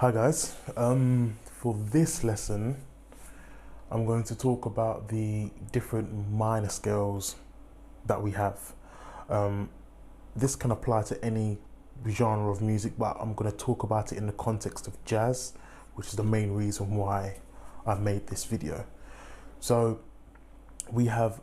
Hi guys, for this lesson I'm going to talk about the different minor scales that we have. This can apply to any genre of music, but I'm going to talk about it in the context of jazz, which is the main reason why I made this video. So we have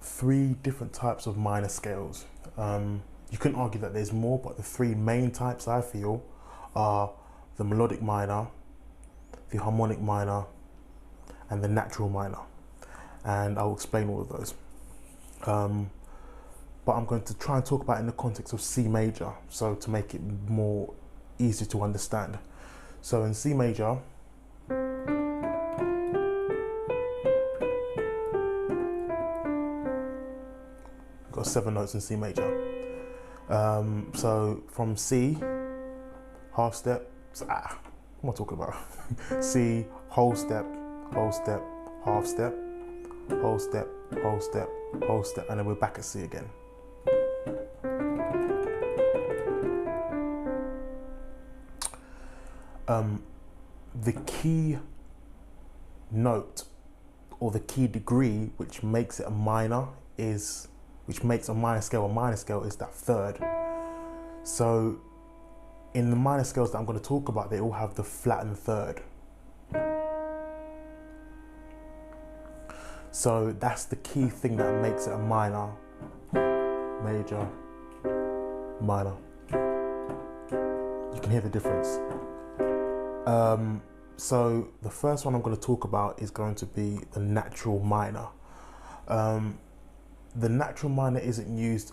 three different types of minor scales. You can argue that there's more, but the three main types I feel are the melodic minor, the harmonic minor, and the natural minor. And I'll explain all of those. But I'm going to try and talk about it in the context of C major, so to make it more easy to understand. So in C major, got 7 notes in C major. So from C, half step, what am I talking about? C, whole step, half step, whole step, whole step, whole step, and then we're back at C again. The key note or the key degree which makes it a minor is, which makes a minor scale is that third. So in the minor scales that I'm going to talk about, they all have the flattened third. So that's the key thing that makes it a minor, major, minor. You can hear the difference. So the first one I'm going to talk about is going to be the natural minor. The natural minor isn't used,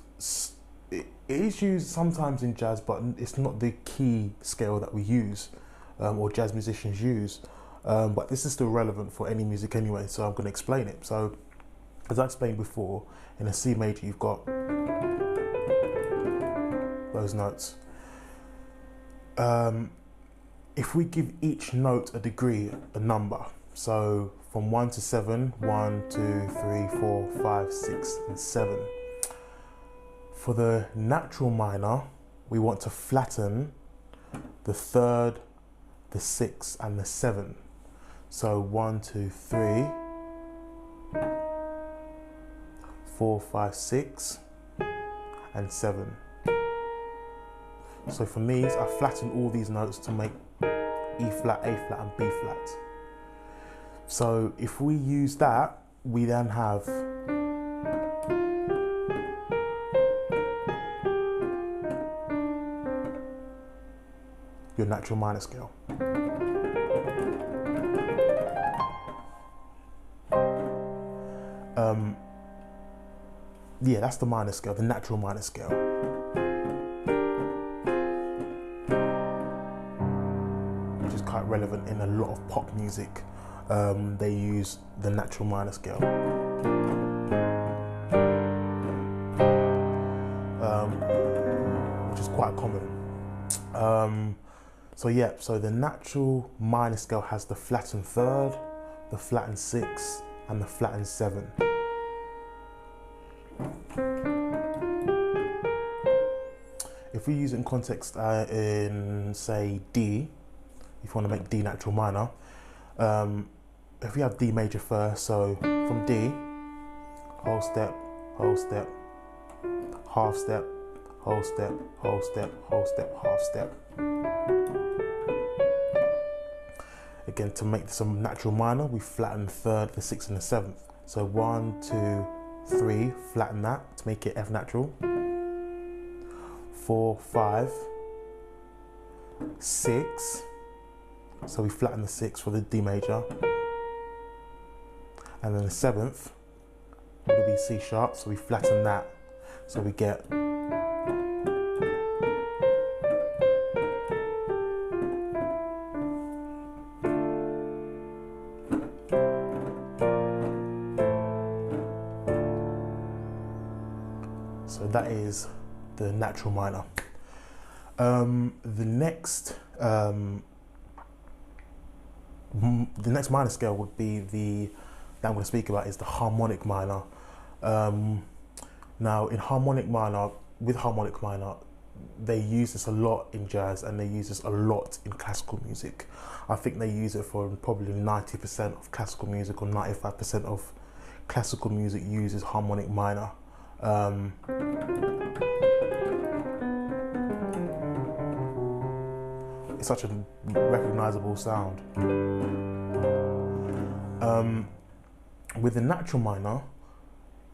it is used sometimes in jazz, but it's not the key scale that we use or jazz musicians use. But this is still relevant for any music anyway, so I'm going to explain it. So as I explained before, in a C major you've got those notes. If we give each note a degree, a number, so from 1 to 7, 1, 2, 3, 4, 5, 6, and 7. For the natural minor, we want to flatten the third, the 6, and the 7. So 1, 2, 3, 4, 5, 6, and 7. So from these, I flatten all these notes to make E flat, A flat, and B flat. So if we use that, we then have your natural minor scale. Yeah, that's the minor scale, the natural minor scale. Which is quite relevant in a lot of pop music. They use the natural minor scale. Which is quite common. So yeah, so the natural minor scale has the flattened third, the flattened 6, and the flattened 7. If we use it in context in, say, D, if you want to make D natural minor, if we have D major first, so from D, whole step, whole step, half step, whole step, whole step, whole step, half step. Again, to make this a natural minor, we flatten the third, the 6th, and the 7th. So 1, 2, 3, flatten that to make it F natural. 4, 5, 6. So we flatten the 6th for the D major. And then the 7th would be C sharp, so we flatten that. So we get so that is the natural minor. The next minor scale would be that I'm going to speak about is the harmonic minor. Now in harmonic minor, with harmonic minor, they use this a lot in jazz, and they use this a lot in classical music. I think they use it for probably 90% of classical music, or 95% of classical music uses harmonic minor. It's such a recognizable sound. With the natural minor,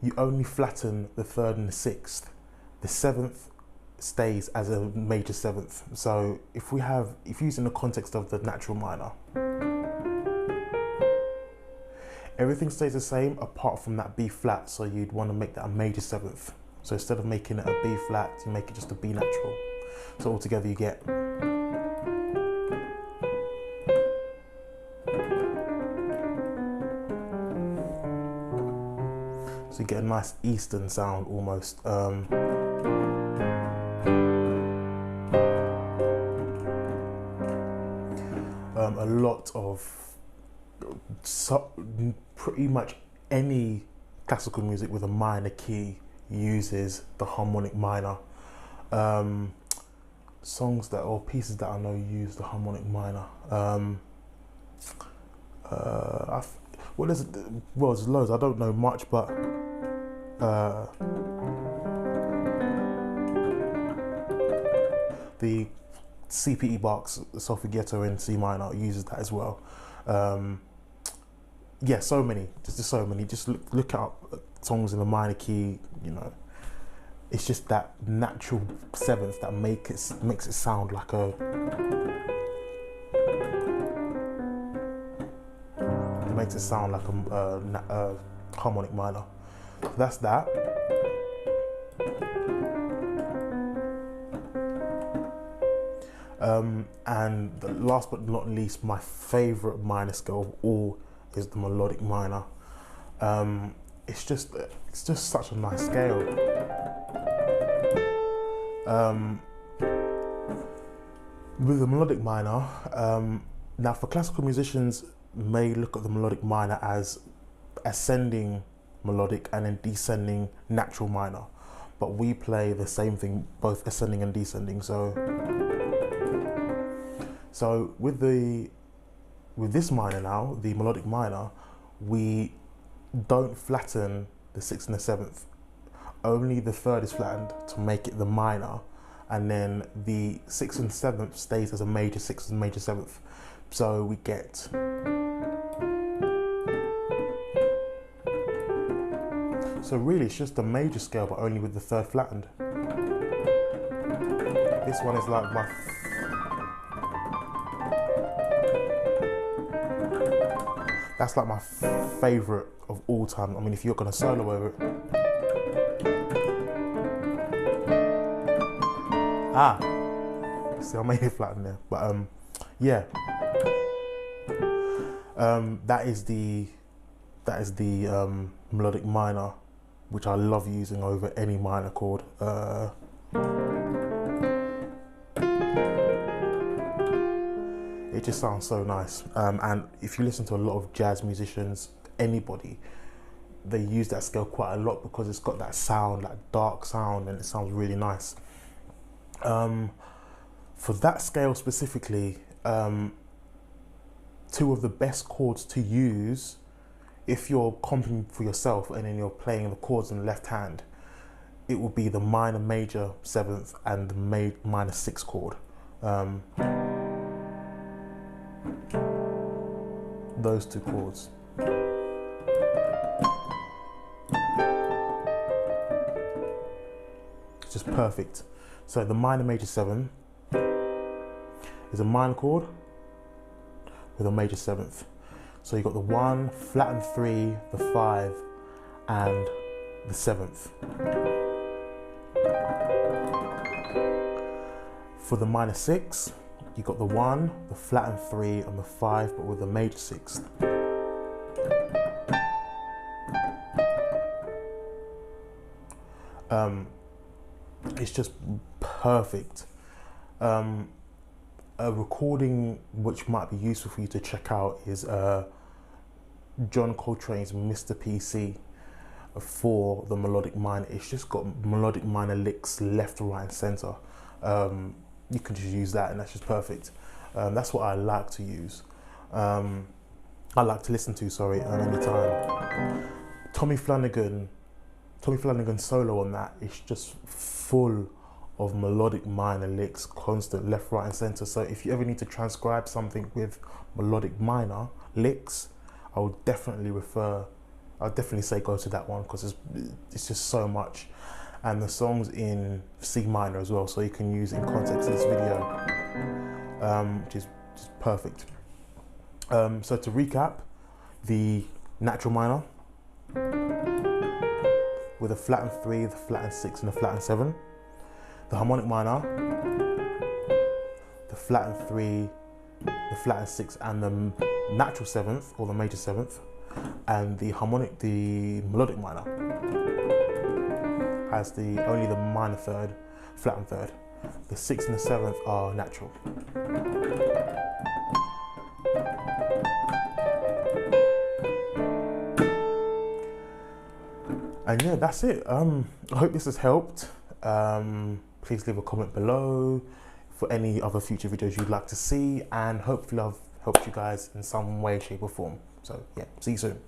you only flatten the third and the sixth. The seventh stays as a major seventh. So if you're using the context of the natural minor, everything stays the same apart from that B flat. So you'd want to make that a major seventh. So instead of making it a B flat, you make it just a B natural. So altogether you get. So you get a nice Eastern sound almost. A lot of, pretty much any classical music with a minor key uses the harmonic minor. Songs or pieces that I know use the harmonic minor. There's loads. I don't know much, but the CPE Bach's Solfeggetto in C minor uses that as well. Yeah, so many. Just so many. Just look up songs in the minor key. You know, it's just that natural seventh that makes it sound like a. It makes it sound like a harmonic minor. So that's that. And last but not least, my favorite minor scale of all is the melodic minor. It's just such a nice scale. With the melodic minor, now for classical musicians may look at the melodic minor as ascending melodic and then descending natural minor, but we play the same thing, both ascending and descending. So with this minor now, the melodic minor, we don't flatten the sixth and the seventh. Only the third is flattened to make it the minor, and then the sixth and seventh stays as a major sixth and major seventh. So we get. So really, it's just a major scale, but only with the third flattened. This one is like my. That's like my favorite of all time. I mean, if you're gonna solo over it. See, I made it flatten there, but yeah. That is the melodic minor, which I love using over any minor chord. It just sounds so nice. And if you listen to a lot of jazz musicians, anybody, they use that scale quite a lot because it's got that sound, that dark sound, and it sounds really nice. For that scale specifically, two of the best chords to use if you're comping for yourself and then you're playing the chords in the left hand, it will be the minor major seventh and the minor sixth chord. Those two chords. It's just perfect. So the minor major seven is a minor chord with a major seventh. So you've got the 1, flattened 3, the 5, and the 7th. For the minor 6, you've got the 1, the flattened 3, and the 5, but with a major 6th. It's just perfect. A recording which might be useful for you to check out is John Coltrane's Mr. PC for the melodic minor. It's just got melodic minor licks left, right, and center. you can just use that, and that's just perfect. That's what I like to use. I like to listen to, sorry, any time. Tommy Flanagan's solo on that is just full of melodic minor licks, constant left, right, and center. So if you ever need to transcribe something with melodic minor licks, I'll definitely say go to that one, because it's just so much. And the song's in C minor as well, so you can use it in context of this video, which is just perfect. So to recap, the natural minor with a flattened 3, the flattened 6, and the flattened 7. The harmonic minor, the flattened 3, the flattened 6, and the natural 7th, or the major 7th. And the melodic minor has only the minor 3rd, flattened 3rd. The 6th and the 7th are natural. And yeah, that's it. I hope this has helped. Please leave a comment below for any other future videos you'd like to see, and hopefully I've helped you guys in some way, shape or form. So yeah, see you soon.